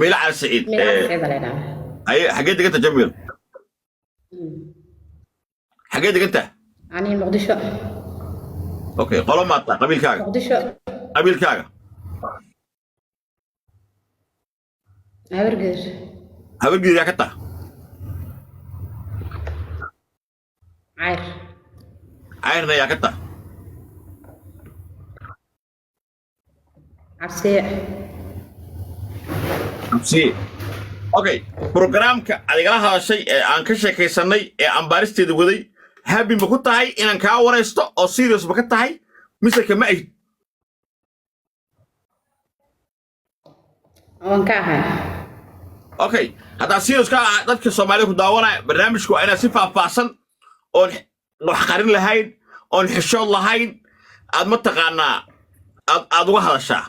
جميل على سعيد جميل على سعيد على الإعلام. اي حاجتك انت جميل حاجتك انت عني مقدشة. اوكي قولوا ما قبيل كاغا مقدشة. قبيل كاغا هبرجر. هبرجر يا كتا عير. عيرنا يا كتا عبسية. سي اوكي برنامجka adiga la hadashay ee aan ka sheekaysanay ee aan baaristeeda waday habi ma ku tahay inaan ka wareysto oo serious ma ka tahay mise kama ay وان كاهن. okay hada serious ka dadka Soomaaliyeed ku daawanaya barnaamijku waa inaan si faahfaahsan oo wax qarin lahayn oo xishood lahayn aad ma taqaanaa aad uga hadashaa